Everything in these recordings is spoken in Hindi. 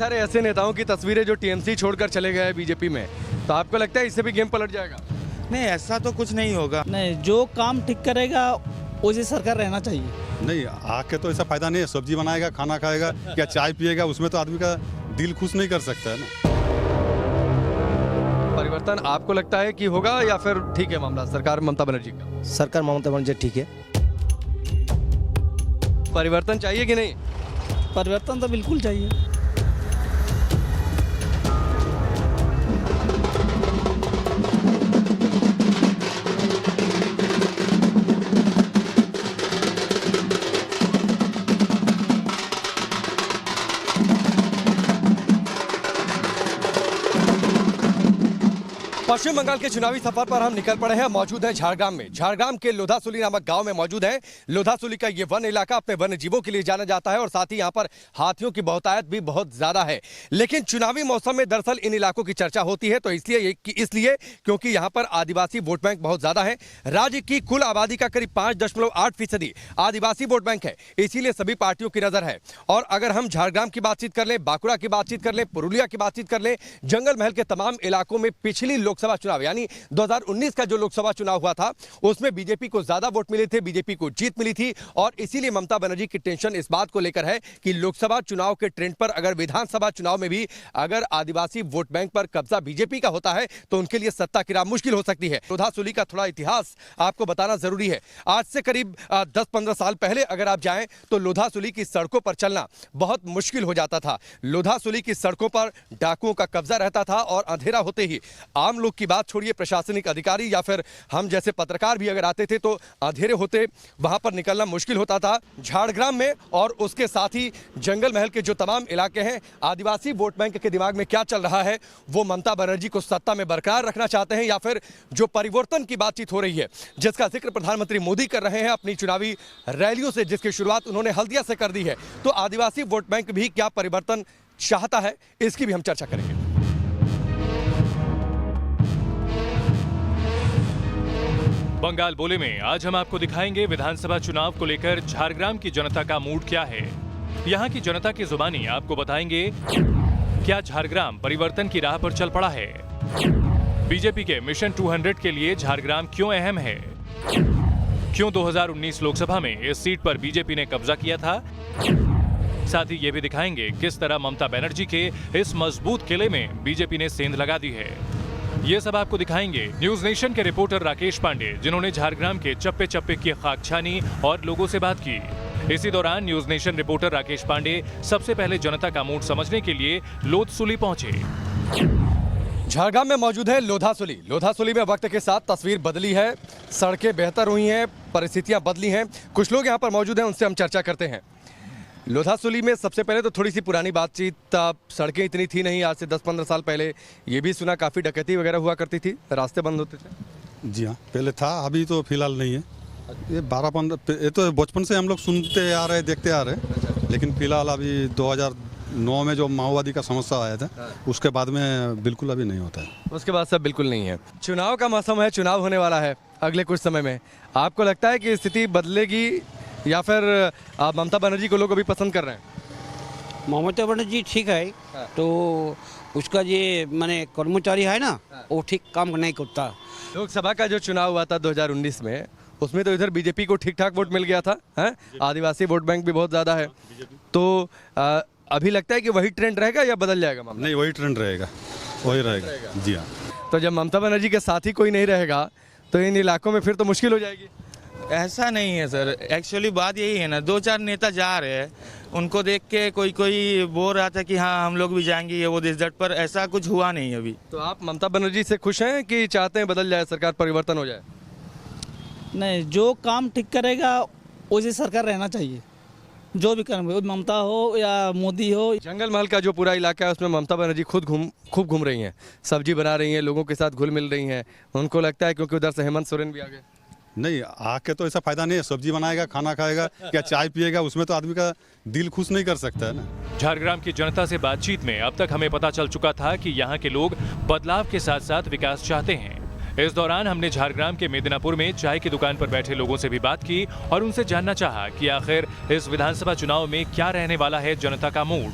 सारे ऐसे नेताओं की तस्वीरें जो टीएमसी छोड़कर चले गए बीजेपी में, तो आपको लगता है इससे भी गेम पलट जाएगा? नहीं, ऐसा तो कुछ नहीं होगा। नहीं, जो काम ठीक करेगा उसी सरकार रहना चाहिए। नहीं, आके तो ऐसा फायदा नहीं है। सब्जी बनाएगा, खाना खाएगा या चाय पिएगा, उसमें तो आदमी का दिल खुश नहीं कर सकता है ना। परिवर्तन आपको लगता है कि होगा या फिर ठीक है मामला सरकार ममता बनर्जी का? सरकार ममता बनर्जी ठीक है। परिवर्तन चाहिए कि नहीं? परिवर्तन तो बिल्कुल चाहिए। पश्चिम बंगाल के चुनावी सफर पर हम निकल पड़े हैं। मौजूद हैं झारग्राम में। झारग्राम के लोधासुली नामक गांव में मौजूद हैं। लोधासुली का ये वन इलाका अपने वन्य जीवों के लिए जाना जाता है और साथ ही यहाँ पर हाथियों की बहुतायत भी बहुत ज्यादा है। लेकिन चुनावी मौसम में दरअसल इन इलाकों की चर्चा होती है तो इसलिए क्योंकि यहाँ पर आदिवासी वोट बैंक बहुत ज्यादा है। राज्य की कुल आबादी का करीब 5.8% आदिवासी वोट बैंक है, इसीलिए सभी पार्टियों की नजर है। और अगर हम झारग्राम की बातचीत कर लें, बांकुड़ा की बातचीत कर लें, पुरुलिया की बातचीत कर लें, जंगल महल के तमाम इलाकों में पिछली लोकसभा चुनाव यानी 2019 का जो लोकसभा चुनाव हुआ था उसमें बीजेपी को ज्यादा वोट मिले थे, बीजेपी को जीत मिली थी। और इसीलिए ममता बनर्जी की टेंशन इस बात को लेकर है कि लोकसभा चुनाव के ट्रेंड पर अगर विधानसभा चुनाव में भी अगर आदिवासी वोट बैंक पर कब्जा बीजेपी का होता है तो उनके लिए सत्ता की राह मुश्किल हो सकती है। लोधासुली का थोड़ा इतिहास आपको बताना जरूरी है। आज से करीब 10-15 साल पहले अगर आप जाएं तो लोधासुली की सड़कों पर चलना बहुत मुश्किल हो जाता था। लोधासुली की सड़कों पर डाकुओं का कब्जा रहता था और अंधेरा होते ही आम लोग की बात छोड़िए, प्रशासनिक अधिकारी या फिर हम जैसे पत्रकार भी अगर आते थे तो अंधेरे होते वहां पर निकलना मुश्किल होता था। झारग्राम में और उसके साथ ही जंगल महल के जो तमाम इलाके हैं, आदिवासी वोट बैंक के दिमाग में क्या चल रहा है, वो ममता बनर्जी को सत्ता में बरकरार रखना चाहते हैं या फिर जो परिवर्तन की बातचीत हो रही है जिसका जिक्र प्रधानमंत्री मोदी कर रहे हैं अपनी चुनावी रैलियों से, जिसकी शुरुआत उन्होंने हल्दिया से कर दी है, तो आदिवासी वोट बैंक भी क्या परिवर्तन चाहता है, इसकी भी हम चर्चा करेंगे। बंगाल बोले में आज हम आपको दिखाएंगे विधानसभा चुनाव को लेकर झारग्राम की जनता का मूड क्या है। यहाँ की जनता की जुबानी आपको बताएंगे क्या झारग्राम परिवर्तन की राह पर चल पड़ा है, बीजेपी के मिशन 200 के लिए झारग्राम क्यों अहम है, क्यों 2019 लोकसभा में इस सीट पर बीजेपी ने कब्जा किया था। साथ ही ये भी दिखाएंगे किस तरह ममता बनर्जी के इस मजबूत किले में बीजेपी ने सेंध लगा दी है। ये सब आपको दिखाएंगे न्यूज नेशन के रिपोर्टर राकेश पांडे, जिन्होंने झारग्राम के चप्पे चप्पे की खाक छानी और लोगों से बात की। इसी दौरान News Nation reporter Rakesh Pandey सबसे पहले जनता का मूड समझने के लिए लोधसुली पहुंचे। झारग्राम में मौजूद है लोधासुली। लोधासुली में वक्त के साथ तस्वीर बदली है, सड़कें बेहतर हुई हैं, परिस्थितियां बदली हैं। कुछ लोग यहाँ पर मौजूद हैं, उनसे हम चर्चा करते हैं। लोधासुली में सबसे पहले तो थोड़ी सी पुरानी बातचीत, सड़कें इतनी थी नहीं आज से 10-15 साल पहले। ये भी सुना काफ़ी डकैती वगैरह हुआ करती थी, रास्ते बंद होते थे। जी हाँ, पहले था, अभी तो फिलहाल नहीं है। ये 12-15 ये तो बचपन से हम लोग सुनते आ रहे, देखते आ रहे, लेकिन फिलहाल अभी 2009 में जो माओवादी का समस्या आया था उसके बाद में बिल्कुल अभी नहीं होता है। उसके बाद सब बिल्कुल नहीं है। चुनाव का मौसम है, चुनाव होने वाला है अगले कुछ समय में। आपको लगता है कि स्थिति बदलेगी या फिर ममता बनर्जी को लोग अभी पसंद कर रहे हैं? ममता बनर्जी ठीक है, तो उसका ये माने कर्मचारी है ना, वो ठीक काम नहीं करता। लोकसभा का जो चुनाव हुआ था 2019 में, उसमें तो इधर बीजेपी को ठीक ठाक वोट मिल गया था, है? आदिवासी वोट बैंक भी बहुत ज़्यादा है, तो अभी लगता है कि वही ट्रेंड रहेगा या बदल जाएगा मामला? नहीं, वही ट्रेंड रहेगा, वही रहेगा। जी हाँ। तो जब ममता बनर्जी के साथ ही कोई नहीं रहेगा तो इन इलाकों में फिर तो मुश्किल हो जाएगी। ऐसा नहीं है सर, एक्चुअली बात यही है ना, 2-4 नेता जा रहे हैं, उनको देख के कोई बोल रहा था कि हाँ हम लोग भी जाएंगे ये वो देश, पर ऐसा कुछ हुआ नहीं अभी। तो आप ममता बनर्जी से खुश हैं कि चाहते हैं बदल जाए सरकार, परिवर्तन हो जाए? नहीं, जो काम ठीक करेगा उसी सरकार रहना चाहिए। जो भी काम हो, ममता हो या मोदी हो। जंगल महल का जो पूरा इलाका है उसमें ममता बनर्जी खूब घूम रही हैं, सब्जी बना रही हैं, लोगों के साथ घुल मिल रही हैं। उनको लगता है क्योंकि उधर से हेमंत सोरेन भी आ गए। नहीं, आके तो ऐसा फायदा नहीं है। सब्जी बनाएगा, खाना खाएगा या चाय पिएगा, उसमें तो आदमी का दिल खुश नहीं कर सकता है ना। झारग्राम की जनता से बातचीत में अब तक हमें पता चल चुका था कि यहाँ के लोग बदलाव के साथ साथ विकास चाहते हैं। इस दौरान हमने झारग्राम के मेदिनापुर में चाय की दुकान पर बैठे लोगों से भी बात की और उनसे जानना चाहा कि आखिर इस विधानसभा चुनाव में क्या रहने वाला है जनता का मूड।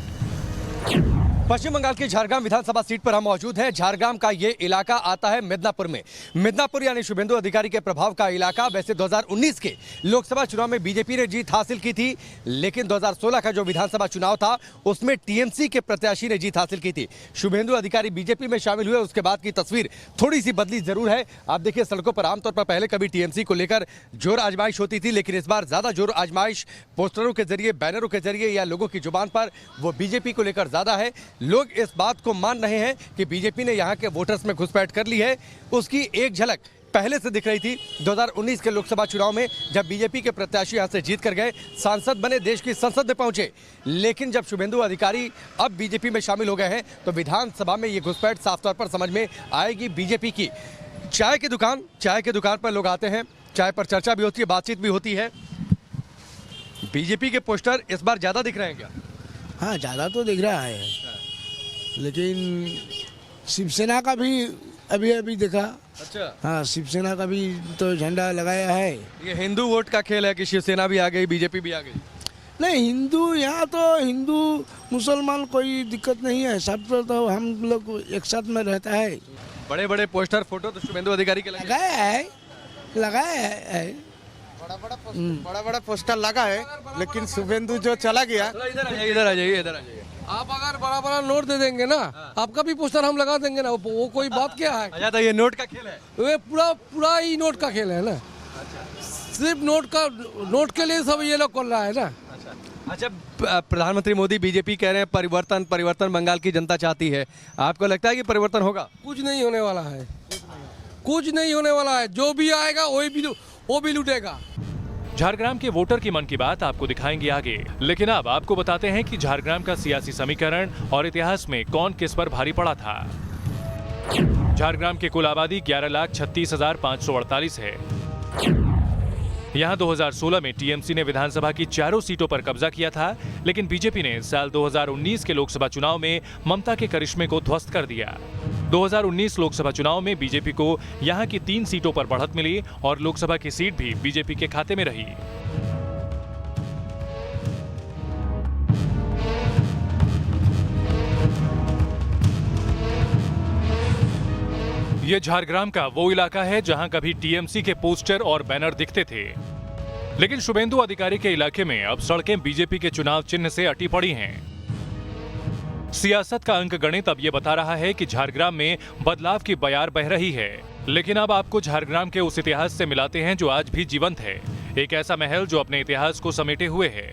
पश्चिम बंगाल की झारग्राम विधानसभा सीट पर हम मौजूद हैं। झारग्राम का ये इलाका आता है मिदनापुर में। मिदनापुर यानी शुभेंदु अधिकारी के प्रभाव का इलाका। वैसे 2019 के लोकसभा चुनाव में बीजेपी ने जीत हासिल की थी, लेकिन 2016 का जो विधानसभा चुनाव था उसमें टीएमसी के प्रत्याशी ने जीत हासिल की थी। शुभेंदु अधिकारी बीजेपी में शामिल हुए, उसके बाद की तस्वीर थोड़ी सी बदली जरूर है। आप देखिए सड़कों पर आमतौर पर पहले कभी टीएमसी को लेकर जोर आजमाइश होती थी, लेकिन इस बार ज्यादा जोर आजमाइश पोस्टरों के जरिए, बैनरों के जरिए या लोगों की जुबान पर वो बीजेपी को लेकर ज्यादा है। लोग इस बात को मान रहे हैं कि बीजेपी ने यहां के वोटर्स में घुसपैठ कर ली है। उसकी एक झलक पहले से दिख रही थी 2019 के लोकसभा चुनाव में, जब बीजेपी के प्रत्याशी यहां से जीत कर गए, सांसद बने, देश की संसद में पहुंचे। लेकिन जब शुभेंदु अधिकारी अब बीजेपी में शामिल हो गए हैं तो विधानसभा में ये घुसपैठ साफ तौर पर समझ में आएगी बीजेपी की। चाय की दुकान पर लोग आते हैं, चाय पर चर्चा भी होती है, बातचीत भी होती है। बीजेपी के पोस्टर इस बार ज्यादा दिख रहे हैं क्या? हाँ, ज़्यादा तो दिख रहा है, लेकिन शिवसेना का भी अभी अभी देखा। अच्छा, हाँ, शिवसेना का भी तो झंडा लगाया है। ये हिंदू वोट का खेल है कि शिवसेना भी आ गई, बीजेपी भी आ गई? नहीं, हिंदू यहाँ तो हिंदू मुसलमान कोई दिक्कत नहीं है, सब तो हम लोग एक साथ में रहता है। बड़े बड़े पोस्टर, फोटो तो शुभेंदु अधिकारी के लगे? लगाया है। बड़ा बड़ा पोस्टर लगा है, लेकिन शुभेंदु जो चला गया। इधर आ जाइए। आप अगर बड़ा बड़ा नोट दे देंगे ना, आपका भी पोस्टर हम लगा देंगे ना, वो कोई बात क्या है? अच्छा, तो ये नोट का खेल है? वे पूरा ही नोट का खेल है ना। सिर्फ नोट के लिए सब ये लोग कर रहा है ना। अच्छा, प्रधानमंत्री मोदी बीजेपी कह रहे हैं परिवर्तन बंगाल की जनता चाहती है। आपको लगता है कि परिवर्तन होगा? कुछ नहीं होने वाला है, कुछ नहीं होने वाला है। जो भी आएगा वो भी लूटेगा। झारग्राम के वोटर की मन की बात आपको दिखाएंगे आगे, लेकिन अब आपको बताते हैं कि झारग्राम का सियासी समीकरण और इतिहास में कौन किस पर भारी पड़ा था। झारग्राम की कुल आबादी 11,36,548 है। यहां 2016 में टीएमसी ने विधानसभा की चारों सीटों पर कब्जा किया था, लेकिन बीजेपी ने साल 2019 के लोकसभा चुनाव में ममता के करिश्मे को ध्वस्त कर दिया। 2019 लोकसभा चुनाव में बीजेपी को यहां की 3 सीटों पर बढ़त मिली और लोकसभा की सीट भी बीजेपी के खाते में रही। ये झारग्राम का वो इलाका है जहां कभी टीएमसी के पोस्टर और बैनर दिखते थे, लेकिन शुभेंदु अधिकारी के इलाके में अब सड़कें बीजेपी के चुनाव चिन्ह से अटी पड़ी हैं। सियासत का अंक गणित अब ये बता रहा है कि झारग्राम में बदलाव की बयार बह रही है, लेकिन अब आपको झारग्राम के उस इतिहास से मिलाते हैं जो आज भी जीवंत है। एक ऐसा महल जो अपने इतिहास को समेटे हुए है।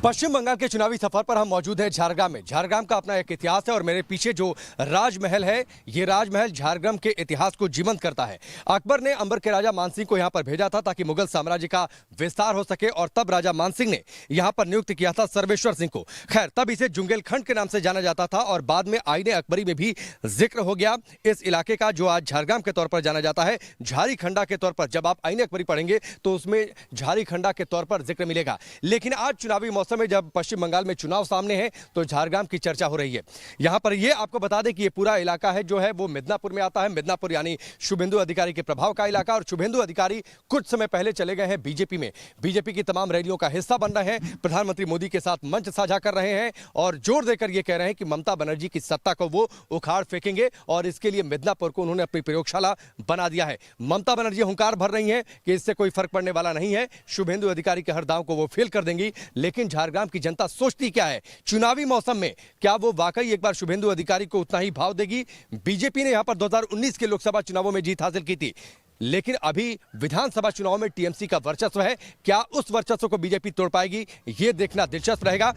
पश्चिम बंगाल के चुनावी सफर पर हम मौजूद हैं झारग्राम में। झारग्राम का अपना एक इतिहास है और मेरे पीछे जो राजमहल है, ये राजमहल झारग्राम के इतिहास को जीवंत करता है। अकबर ने अंबर के राजा मानसिंह को यहाँ पर भेजा था ताकि मुगल साम्राज्य का विस्तार हो सके, और तब राजा मानसिंह ने यहाँ पर नियुक्त किया था सर्वेश्वर सिंह को। खैर, तब इसे जुंगेलखंड के नाम से जाना जाता था और बाद में आईने अकबरी में भी जिक्र हो गया इस इलाके का, जो आज झारग्राम के तौर पर जाना जाता है, झारी खंडा के तौर पर। जब आप आईने अकबरी पढ़ेंगे तो उसमें झारी खंडा के तौर पर जिक्र मिलेगा। लेकिन आज चुनावी मौसम में जब पश्चिम बंगाल में चुनाव सामने है तो झारग्राम की चर्चा हो रही है। यहां पर ये आपको बता दें कि ये पूरा इलाका है जो है वो मिदनापुर में आता है। मिदनापुर यानी शुभेंदु अधिकारी के प्रभाव का इलाका, और शुभेंदु अधिकारी कुछ समय पहले चले गए हैं बीजेपी में। बीजेपी की तमाम रैलियों का हिस्सा बन रहे हैं, प्रधानमंत्री मोदी के साथ मंच साझा कर रहे हैं और जोर देकर ये कह रहे हैं कि ममता बनर्जी की सत्ता को वो उखाड़ फेंकेंगे, और इसके लिए मिदनापुर को उन्होंने अपनी प्रयोगशाला बना दिया है। ममता बनर्जी हुंकार भर रही हैं कि इससे कोई फर्क पड़ने वाला नहीं है, शुभेंदु अधिकारी के हर दांव को वो फेल कर देंगी। लेकिन झारग्राम की जनता सोचती क्या है चुनावी मौसम में? क्या वो वाकई एक बार शुभेंदु अधिकारी को उतना ही भाव देगी? बीजेपी ने यहां पर 2019 के लोकसभा चुनावों में जीत हासिल की थी, लेकिन अभी विधानसभा चुनाव में टीएमसी का वर्चस्व है। क्या उस वर्चस्व को बीजेपी तोड़ पाएगी? यह देखना दिलचस्प रहेगा।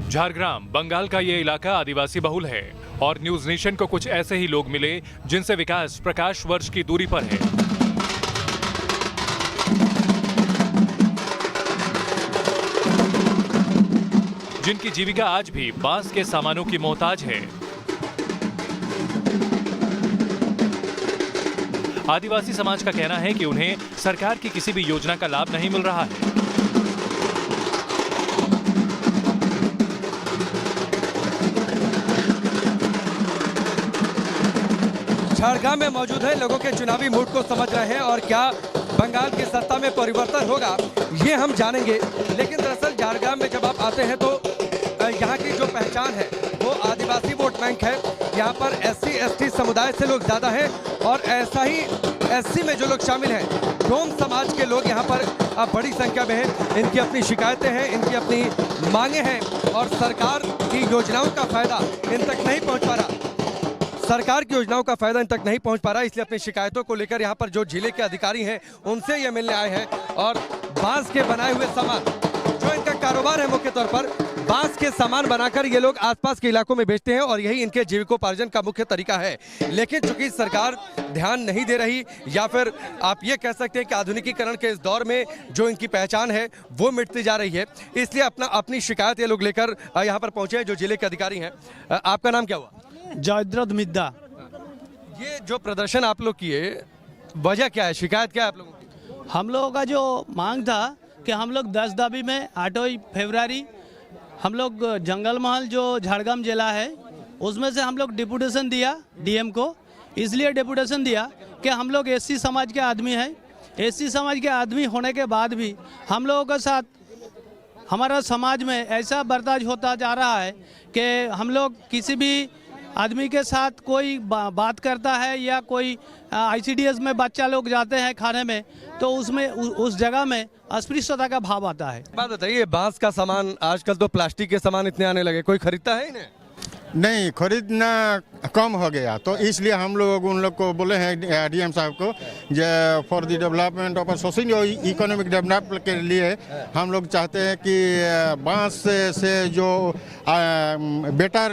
झारग्राम बंगाल का ये इलाका आदिवासी बहुल है और न्यूज नेशन को कुछ ऐसे ही लोग मिले जिनसे विकास प्रकाश वर्ष की दूरी पर है। जिनकी जीविका आज भी बांस के सामानों की मोहताज है। आदिवासी समाज का कहना है कि उन्हें सरकार की किसी भी योजना का लाभ नहीं मिल रहा है। झारग्राम में मौजूद है, लोगों के चुनावी मूड को समझ रहे हैं और क्या बंगाल की सत्ता में परिवर्तन होगा ये हम जानेंगे। लेकिन दरअसल झारग्राम में जब आप आते हैं तो यहाँ की जो पहचान है वो आदिवासी वोट बैंक है। यहाँ पर SC ST समुदाय से लोग ज़्यादा हैं और ऐसा ही SC में जो लोग शामिल हैं, डोम समाज के लोग यहाँ पर बड़ी संख्या में हैं। इनकी अपनी शिकायतें हैं, इनकी अपनी मांगे हैं और सरकार की योजनाओं का फायदा इन तक नहीं पहुँच पा रहा। सरकार की योजनाओं का फायदा इन तक नहीं पहुंच पा रहा, इसलिए अपनी शिकायतों को लेकर यहाँ पर जो जिले के अधिकारी हैं उनसे ये मिलने आए हैं। और बांस के बनाए हुए सामान, जो इनका कारोबार है, मुख्य तौर पर बांस के सामान बनाकर ये लोग आसपास के इलाकों में बेचते हैं और यही इनके जीविकोपार्जन का मुख्य तरीका है। लेकिन चूंकि सरकार ध्यान नहीं दे रही, या फिर आप ये कह सकते हैं कि आधुनिकीकरण के इस दौर में जो इनकी पहचान है वो मिटती जा रही है, इसलिए अपनी शिकायत ये लोग लेकर यहाँ पर पहुंचे हैं जो जिले के अधिकारी हैं। आपका नाम क्या हुआ? जयद्रथ मिद्दा। ये जो प्रदर्शन आप लोग किए, वजह क्या है, शिकायत क्या है आप लोगों की? हम लोगों का जो मांग था कि हम लोग 10 दाबी में 8 फरवरी हम लोग जंगल महल जो झारग्राम जिला है उसमें से हम लोग डिपुटेशन दिया DM को। इसलिए डिपुटेशन दिया कि हम लोग SC समाज के आदमी हैं। SC समाज के आदमी होने के बाद भी हम लोगों के साथ हमारा समाज में ऐसा बर्ताव होता जा रहा है कि हम लोग किसी भी आदमी के साथ कोई बात करता है या कोई ICDS में बच्चा लोग जाते हैं खाने में, तो उसमें उस जगह में अस्पृश्यता का भाव आता है। बात बताइए, बांस का सामान, आजकल तो प्लास्टिक के सामान इतने आने लगे, कोई खरीदता है इन्हें? नहीं, खरीदना कम हो गया, तो इसलिए हम लोग उन लोग को बोले हैं DM साहब को, जो for the development of social economic development के लिए हम लोग चाहते हैं कि बांस से जो बेटर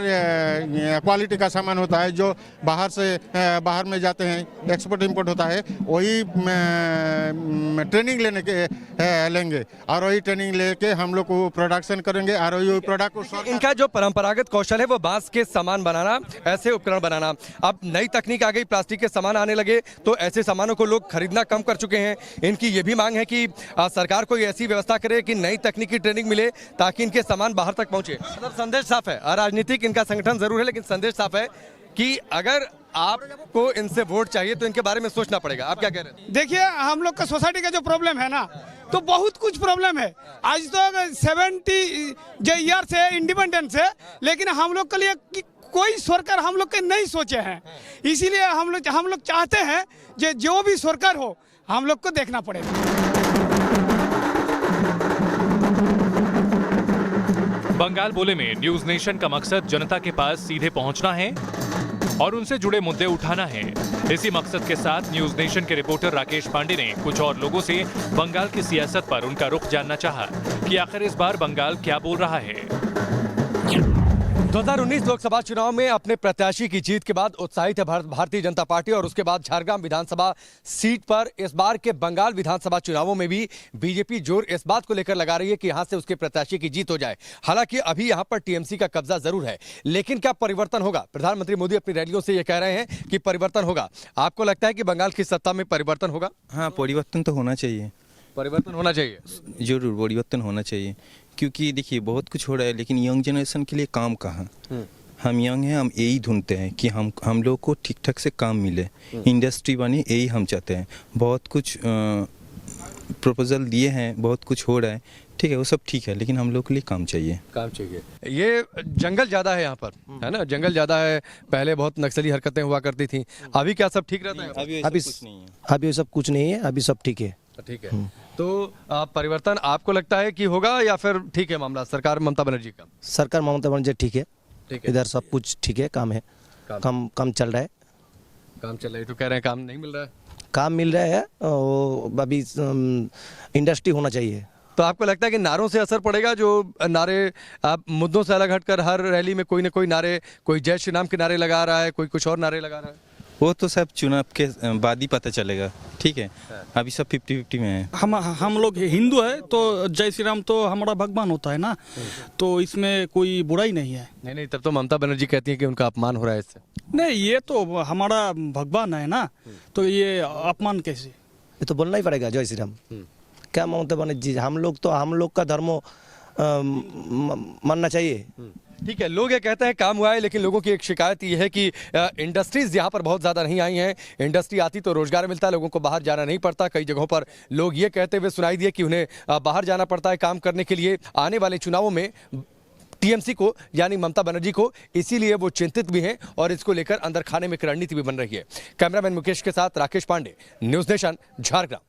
क्वालिटी का सामान होता है, जो बाहर में जाते हैं, एक्सपोर्ट इंपोर्ट होता है, वही ट्रेनिंग लेंगे और वही ट्रेनिंग लेके हम लोग को प्रोडक्शन करेंगे और वही प्रोडक्ट को। इनका जो परंपरागत कौशल है वो बांस के सामान बनाना, ऐसे उपकरण बनाना। अब नई तकनीक आ गई, प्लास्टिक के सामान आने लगे, तो ऐसे सामानों को लोग खरीदना कम कर चुके हैं। इनकी ये भी मांग है कि सरकार कोई ऐसी व्यवस्था करे कि नई तकनीकी ट्रेनिंग मिले ताकि इनके सामान बाहर तक पहुंचे। मतलब संदेश साफ है, अराजनीतिक इनका संगठन जरूर है, लेकिन संदेश साफ है कि अगर आपको इनसे वोट चाहिए तो इनके बारे में सोचना पड़ेगा। आप क्या कह रहे हैं? देखिए, हम लोग का सोसाइटी का जो प्रॉब्लम है ना, तो बहुत कुछ प्रॉब्लम है। आज तो 70 ईयर से इंडिपेंडेंस है, लेकिन हम लोग के लिए कोई सरकार हम लोग के नहीं सोचे हैं। इसीलिए हम लोग चाहते हैं जो भी सरकार हो हम लोग को देखना पड़ेगा। बंगाल बोले में न्यूज नेशन का मकसद जनता के पास सीधे पहुंचना है और उनसे जुड़े मुद्दे उठाना है। इसी मकसद के साथ न्यूज नेशन के रिपोर्टर राकेश पांडे ने कुछ और लोगों से बंगाल की सियासत पर उनका रुख जानना चाहा कि आखिर इस बार बंगाल क्या बोल रहा है। 2019 लोकसभा चुनाव में अपने प्रत्याशी की जीत के बाद उत्साहित है भारतीय जनता पार्टी और उसके बाद झारग्राम विधानसभा सीट पर इस बार के बंगाल विधानसभा चुनावों में भी बीजेपी जोर इस बात को लेकर लगा रही है कि यहां से उसके प्रत्याशी की जीत हो जाए। हालांकि अभी यहां पर TMC का कब्जा जरूर है, लेकिन क्या परिवर्तन होगा? प्रधानमंत्री मोदी अपनी रैलियों से यह कह रहे हैं कि परिवर्तन होगा। आपको लगता है कि बंगाल की सत्ता में परिवर्तन होगा? हाँ, परिवर्तन तो होना चाहिए, परिवर्तन होना चाहिए, जरूर परिवर्तन होना चाहिए। क्योंकि देखिए, बहुत कुछ हो रहा है, लेकिन यंग जनरेशन के लिए काम कहाँ? हम यंग हैं, हम यही ढूंढते हैं कि हम लोग को ठीक ठाक से काम मिले, इंडस्ट्री बने, यही हम चाहते हैं। बहुत कुछ प्रपोजल दिए हैं, बहुत कुछ हो रहा है, ठीक है, वो सब ठीक है, लेकिन हम लोग के लिए काम चाहिए। काम चाहिए। ये जंगल ज्यादा है यहाँ पर, है ना? जंगल ज्यादा है, पहले बहुत नक्सली हरकतें हुआ करती थी, अभी क्या सब ठीक रहता है? अभी सब कुछ नहीं है, अभी सब ठीक है। ठीक है, तो परिवर्तन आपको लगता है कि होगा या फिर ठीक है मामला सरकार ममता बनर्जी का? सरकार ममता बनर्जी ठीक है, इधर सब कुछ ठीक है, काम है, काम चल रहा है। काम चल रहा है तो कह रहे हैं काम नहीं मिल रहा है? काम मिल रहा है, अभी इंडस्ट्री होना चाहिए। तो आपको लगता है कि नारों से असर पड़ेगा? जो नारे आप मुद्दों से अलग हटकर हर रैली में कोई ना कोई नारे, कोई जय श्री राम के नारे लगा रहा है, कोई कुछ और नारे लगा रहा है, वो तो सब चुनाव के बाद ही पता चलेगा, ठीक है? अभी सब 50-50 में है। हम लोग हिंदू है तो जय श्री राम तो हमारा भगवान होता है ना, तो इसमें कोई बुराई नहीं है। नहीं, तब तो ममता बनर्जी कहती है कि उनका अपमान हो रहा है इससे। नहीं, ये तो हमारा भगवान है ना, तो ये अपमान कैसे? ये तो बोलना ही पड़ेगा जय श्री राम। क्या ममता बनर्जी, हम लोग का धर्म मानना चाहिए। ठीक है, लोग ये कहते हैं काम हुआ है, लेकिन लोगों की एक शिकायत ये है कि इंडस्ट्रीज यहाँ पर बहुत ज़्यादा नहीं आई हैं। इंडस्ट्री आती तो रोजगार मिलता, लोगों को बाहर जाना नहीं पड़ता। कई जगहों पर लोग ये कहते हुए सुनाई दिए कि उन्हें बाहर जाना पड़ता है काम करने के लिए। आने वाले चुनावों में टीएमसी को यानी ममता बनर्जी को, इसीलिए वो चिंतित भी हैं और इसको लेकर अंदर खाने में एक रणनीति भी बन रही है। कैमरामैन मुकेश के साथ राकेश पांडे, न्यूज़ नेशन, झारग्राम।